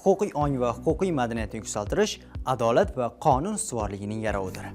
huquqiy ong va huquqiy madaniyatni yuksaltirish adolat va qonun ustuvorligining garovidir.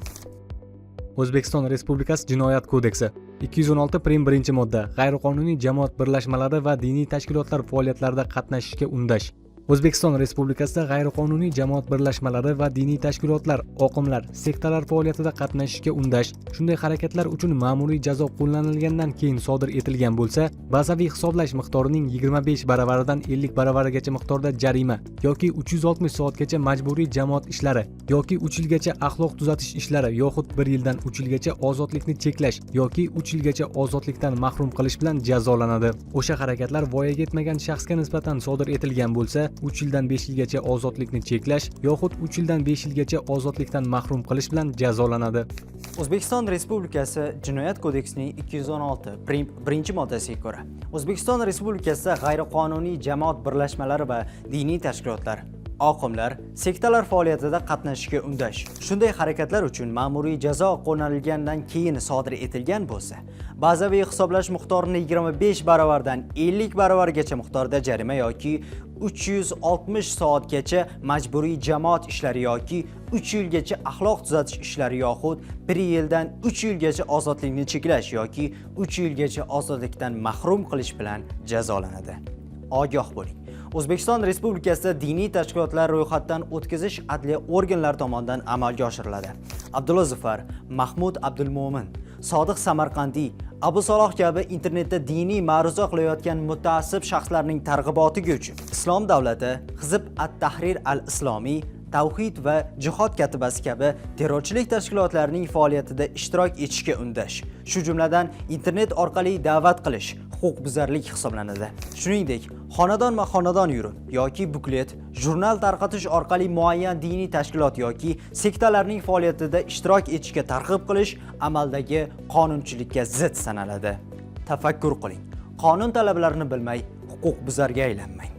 O'zbekiston Respublikasi Jinoyat kodeksi 216 prim 1-modda g'ayriqonuniy jamoat birlashmalari va diniy tashkilotlar faoliyatlarida qatnashishga undash. O'zbekiston Respublikasida g'ayriqonuniy jamoat birlashmalari va diniy tashkilotlar, oqimlar, sektalar faoliyatida qatnashishga undash, shunday harakatlar uchun ma'muriy jazo qo'llanilgandan keyin sodir etilgan bo'lsa, bazaviy hisoblash miqdorining 25 baravaridan 50 baravarigacha miqdorda jarima yoki 360 soatgacha majburiy jamoat ishlari yoki 3 yilgacha axloq tuzatish ishlari yoxud 1 yildan 3 yilgacha ozodlikni cheklash yoki 3 yilgacha ozodlikdan mahrum qilish bilan jazolanadi. O'sha harakatlar voyaga yetmagan shaxsga nisbatan sodir etilgan bo'lsa, 3 yildan 5 yilgacha ozodlikni cheklash yoxud 3 yildan 5 yilgacha ozodlikdan mahrum qilish bilan jazolanadi. O'zbekiston Respublikasi Jinoyat kodeksining 216 prim 1-moddasiga ko'ra, O'zbekiston Respublikasida g'ayriqonuniy jamoat birlashmalari va diniy tashkilotlar, oqimlar, sektalar faoliyatida qatnashishga undash, shunday harakatlar uchun ma'muriy jazo qo'llanilgandan keyin sodir etilgan bo'lsa, bazaviy hisoblash miqdorini 25 baravardan 50 baravargacha miqdorda jarima yoki 360 soatgacha majburiy jamoat ishlari yoki 3 yilgacha axloq tuzatish ishlari yoxud 1 yildan 3 yilgacha ozodlikni cheklash yoki 3 yilgacha ozodlikdan mahrum qilish bilan jazolanadi. Ogoh bo'ling. O'zbekiston Respublikasida diniy tashkilotlar ro'yxatdan o'tkazish adliya organlari tomonidan amalga oshiriladi. Abdulla Zufar, Mahmud Abdulmo'min, Sodiq Samarqandiy, Abu Saloh kabi internetda diniy ma'ruza qilayotgan mutaassib shaxslarning targ'ibotiga uchun Islom davlati, Hizb at-Tahrir al-Islomiy, Tavhid va Jihod katibasi kabi terrorchilik tashkilotlarining faoliyatida ishtirok etishga undash, shu jumladan internet orqali da'vat qilish huquqbuzarlik hisoblanadi. Shuningdek, xonadon yurib yoki buklet, jurnal tarqatish orqali muayyan diniy tashkilot yoki sektalarning faoliyatida ishtirok etishga targ'ib qilish amaldagi qonunchilikka zid sanaladi. Tafakkur qiling. Qonun talablarini bilmay, huquqbuzarga aylanmang.